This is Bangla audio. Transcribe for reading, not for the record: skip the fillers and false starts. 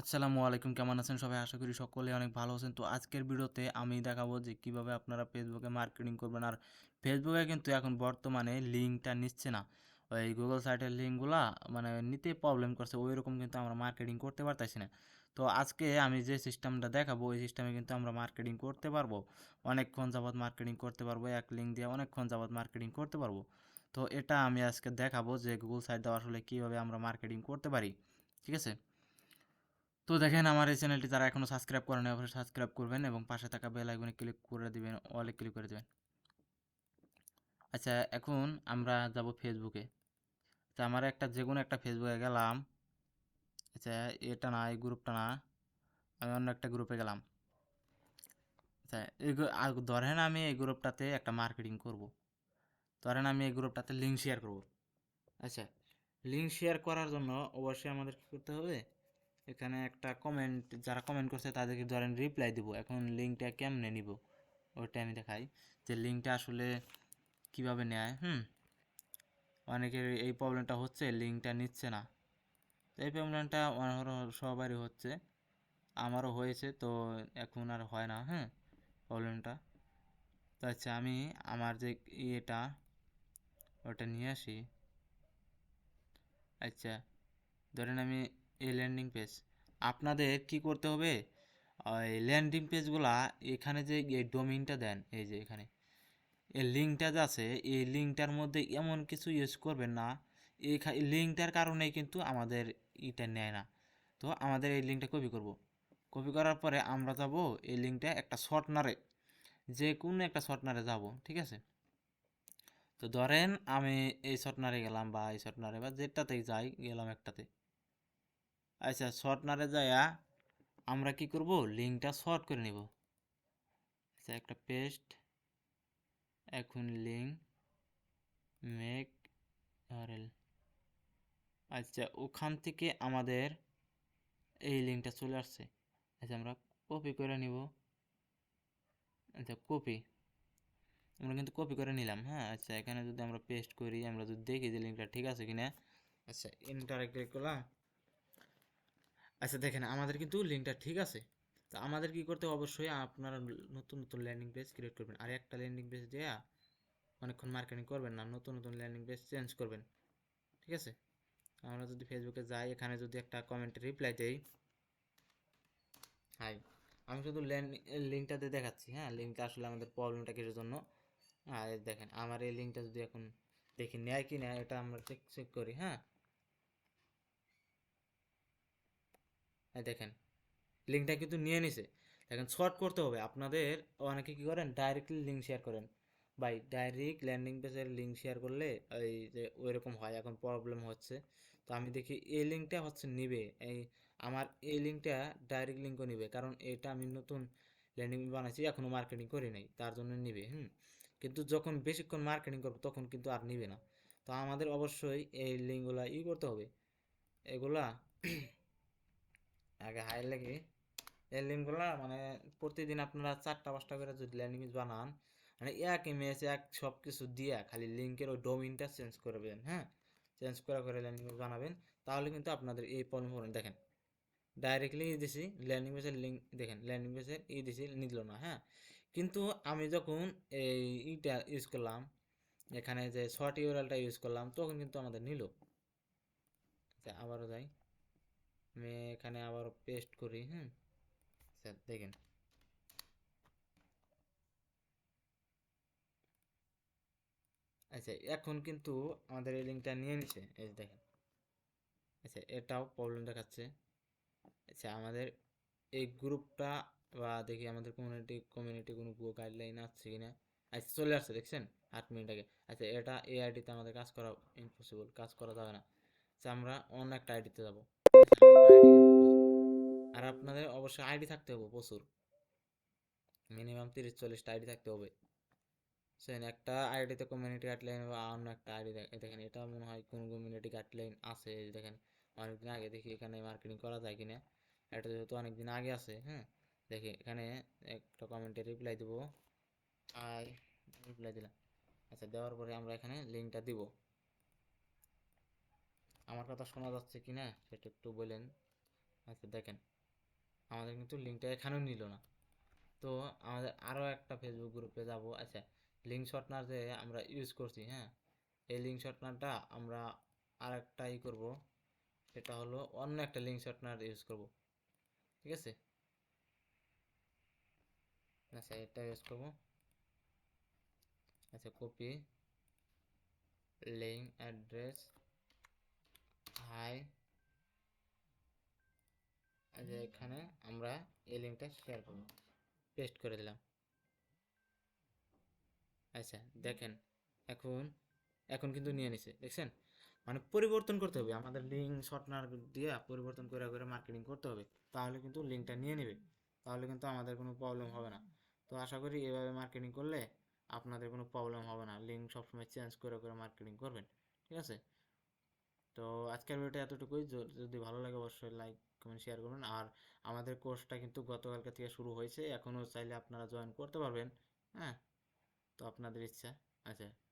আসসালামু আলাইকুম, কেমন আছেন সবাই? আশা করি সকলে অনেক ভালো আছেন। তো আজকের ভিডিওতে আমি দেখাবো যে কিভাবে আপনারা ফেসবুকে মার্কেটিং করবেন। আর ফেসবুকে কিন্তু এখন বর্তমানে লিঙ্কটা নিচ্ছে না। ওই গুগল সাইটের লিঙ্কগুলা মানে নিতে প্রবলেম করছে, ওই রকম কিন্তু আমরা মার্কেটিং করতে পারতেছি না। তো আজকে আমি যে সিস্টেমটা দেখাবো ওই সিস্টেমে কিন্তু আমরা মার্কেটিং করতে পারবো, অনেকক্ষণ যাবত মার্কেটিং করতে পারবো, এক লিঙ্ক দিয়ে অনেকক্ষণ যাবত মার্কেটিং করতে পারবো। তো এটা আমি আজকে দেখাবো যে গুগল সাইট দেওয়া আসলে কীভাবে আমরা মার্কেটিং করতে পারি, ঠিক আছে? তো দেখেন, আমার এই চ্যানেলটি যারা এখনও সাবস্ক্রাইব করেন অবশ্যই সাবস্ক্রাইব করবেন এবং পাশে থাকা বেল আইকনে ক্লিক করে দিবেন, অলে ক্লিক করে দেবেন। আচ্ছা, এখন আমরা যাব ফেসবুকে। আচ্ছা, আমার যে কোনো একটা ফেসবুকে গেলাম। আচ্ছা, এটা না, এই গ্রুপটা না, আমি অন্য একটা গ্রুপে গেলাম। আচ্ছা, ধরেন আমি এই গ্রুপটাতে একটা মার্কেটিং করব। ধরেন আমি এই গ্রুপটাতে লিঙ্ক শেয়ার করব। আচ্ছা, লিঙ্ক শেয়ার করার জন্য অবশ্যই আমাদের কী করতে হবে? এখানে একটা কমেন্ট, যারা কমেন্ট করছে তাদেরকে ধরেন রিপ্লাই দিব। এখন লিঙ্কটা কেমনে নিব ওইটা আমি দেখাই, যে লিঙ্কটা আসলে কিভাবে নেয়। অনেকের এই প্রবলেমটা হচ্ছে, লিঙ্কটা নিচ্ছে না। তো এই প্রবলেমটা সবারই হচ্ছে, আমারও হয়েছে। তো এখন আর হয় না প্রবলেমটা। তো আচ্ছা, আমি আমার যে ইয়েটা ওটা নিয়ে আসি। আচ্ছা, ধরেন আমি এই ল্যান্ডিং পেজ, আপনাদের কি করতে হবে? ওই ল্যান্ডিং পেজগুলা এখানে যে এই ডোমেইনটা দেন, এই যে এখানে এই লিঙ্কটা যে আছে, এই লিঙ্কটার মধ্যে এমন কিছু ইউজ করবেন না। এই লিঙ্কটার কারণেই কিন্তু আমাদের এটা নেয় না। তো আমাদের এই লিঙ্কটা কপি করব। কপি করার পরে আমরা যাব এই লিঙ্কটা একটা শর্টনারে, যে কোনো একটা শর্টনারে যাব, ঠিক আছে? তো ধরেন আমি এই শর্টনারে গেলাম, বা এই শর্টনারে, বা যেটাতেই যাই গেলাম একটাতে। আচ্ছা, শর্টনারে যাইয়া আমরা কি করব? লিঙ্কটা শর্ট করে নিব। আচ্ছা, একটা পেস্ট, এখন লিঙ্ক মেক ইউআরএল। আচ্ছা, ওখান থেকে আমাদের এই লিঙ্কটা চলে আসছে। আচ্ছা, আমরা কপি করে নিব। আচ্ছা, আমরা কিন্তু কপি করে নিলাম। আচ্ছা, এখানে যদি আমরা পেস্ট করি, আমরা যদি দেখি যে লিঙ্কটা ঠিক আছে কিনা। আচ্ছা, এন্টারে ক্লিক করলাম। আচ্ছা, দেখেন আমাদের কিন্তু লিঙ্কটা ঠিক আছে। তো আমাদের কি করতে হবে? অবশ্যই আপনারা নতুন নতুন ল্যান্ডিং পেজ ক্রিয়েট করবেন, আর একটা ল্যান্ডিং পেজ দিয়ে অনেকক্ষণ মার্কেটিং করবেন না, নতুন নতুন ল্যান্ডিং পেজ চেঞ্জ করবেন, ঠিক আছে? আমরা যদি ফেসবুকে যাই, এখানে যদি একটা কমেন্টে রিপ্লাই দেই, হাই, আমি শুধু লিঙ্কটাতে দেখাচ্ছি। লিঙ্কটা আসলে আমাদের প্রবলেমটা কিসের জন্য। দেখেন আমার এই লিঙ্কটা যদি এখন দেখি নেয় কি নেয়, এটা আমরা চেক করি। দেখেন লিঙ্কটা কিন্তু নিয়ে নিছে। দেখেন, শর্ট করতে হবে আপনাদের। অনেকে কি করেন, ডাইরেক্টলি লিঙ্ক শেয়ার করেন। বাই ডাইরেক্ট ল্যান্ডিং পেজের লিঙ্ক শেয়ার করলে এই যে ওই রকম হয়, এখন প্রবলেম হচ্ছে। তো আমি দেখি এই লিঙ্কটা হচ্ছে নিবে, এই আমার এই লিঙ্কটা ডাইরেক্ট লিঙ্কও নিবে, কারণ এটা আমি নতুন ল্যান্ডিং বানাইছি, এখনও মার্কেটিং করি নাই, তার জন্য নিবে। কিন্তু যখন বেশিক্ষণ মার্কেটিং করবো তখন কিন্তু আর নিবে না। তো আমাদের অবশ্যই এই লিঙ্কগুলা করতে হবে, এগুলা আগে হাই লাগে। এই লিঙ্কগুলা মানে প্রতিদিন আপনারা 4টা 5টা করে যদি ল্যান্ডিং পেজ বানান, মানে এক ইমেজ এক সব কিছু দিয়া খালি লিঙ্কের ওই ডোমিনটা চেঞ্জ করবেন। চেঞ্জ করে ল্যান্ডিং পেজ বানাবেন, তাহলে কিন্তু আপনাদের এই প্রবলেম হবে। দেখেন ডাইরেক্টলি দিছি ল্যান্ডিং পেজের লিঙ্ক, দেখেন ল্যান্ডিং পেজের দিছি, নিল না। কিন্তু আমি যখন এই ইটা ইউজ করলাম, এখানে যে শর্ট ইউআরএলটা ইউজ করলাম, তখন কিন্তু আমাদের নিল। আচ্ছা, আবারও যাই, আমি এখানে আবার পেস্ট করি। আচ্ছা, দেখেন আচ্ছা, এখন কিন্তু আমাদের এই লিঙ্কটা নিয়ে নিছে, এই যে দেখেন। আচ্ছা, এটাও প্রবলেম দেখাচ্ছে। আচ্ছা, আমাদের এই গ্রুপটা, বা দেখি আমাদের কমিউনিটি কোনো গাইডলাইন আছে কিনা। আচ্ছা, চলে আসছে, দেখছেন 8 মিনিট আগে। আচ্ছা, এটা এই আইডিতে আমাদের কাজ করা ইম্পসিবল, কাজ করা যাবে না। আচ্ছা, আমরা অন্য একটা আইডিতে যাবো। আর আপনাদের অবশ্যই আইডি থাকতে হবে প্রচুর, মিনিমাম 30-40টা আইডি থাকতে হবে। সেন একটা আইডিতে কমিউনিটি গাইডলাইন, বা অন্য একটা আইডি দেখেন, এটা মনে হয় কোনো কমিউনিটি গাইডলাইন আছে। দেখেন অনেকদিন আগে, দেখি এখানে মার্কেটিং করা যায় কিনা। এটা যেহেতু অনেকদিন আগে আছে, দেখি এখানে একটা কমেন্টে রিপ্লাই দিব। আর রিপ্লাই দিলাম। আচ্ছা, দেওয়ার পরে আমরা এখানে লিঙ্কটা দিব। আমার কথা শোনা যাচ্ছে কিনা সেটা একটু বলেন। আচ্ছা, দেখেন আমাদের কিন্তু লিঙ্কটা এখানেও নিল না। তো আমাদের আরও একটা ফেসবুক গ্রুপে যাব। আচ্ছা, লিঙ্ক শর্টনার যে আমরা ইউজ করছি, হ্যাঁ, এই লিঙ্ক শর্টনারটা আমরা আর একটা করব, সেটা হলো অন্য একটা লিঙ্ক শর্টনার ইউজ করব, ঠিক আছে? আচ্ছা, এটা ইউজ করব। আচ্ছা, কপি লিঙ্ক অ্যাড্রেস হাই, যে এখানে আমরা এই লিঙ্কটা শেয়ার করব, পেস্ট করে দিলাম। আচ্ছা দেখেন, এখন এখন কিন্তু নিয়ে নিছে, দেখছেন? মানে পরিবর্তন করতে হবে, আমাদের লিঙ্ক শর্টনার দিয়ে পরিবর্তন করে করে মার্কেটিং করতে হবে, তাহলে কিন্তু লিঙ্কটা নিয়ে নেবে, তাহলে কিন্তু আমাদের কোনো প্রবলেম হবে না। তো আশা করি এভাবে মার্কেটিং করলে আপনাদের কোনো প্রবলেম হবে না, লিঙ্ক সবসময় চেঞ্জ করে করে মার্কেটিং করবেন, ঠিক আছে? তো আজকের ভিডিওটা এতটুকুই। যদি ভালো লাগে অবশ্যই লাইক কমেন্ট শেয়ার করবেন। আর আমাদের কোর্সটা কিন্তু গতকালকে থেকে শুরু হয়েছে, এখনও চাইলে আপনারা জয়েন করতে পারবেন, হ্যাঁ, তো আপনাদের ইচ্ছা। আচ্ছা।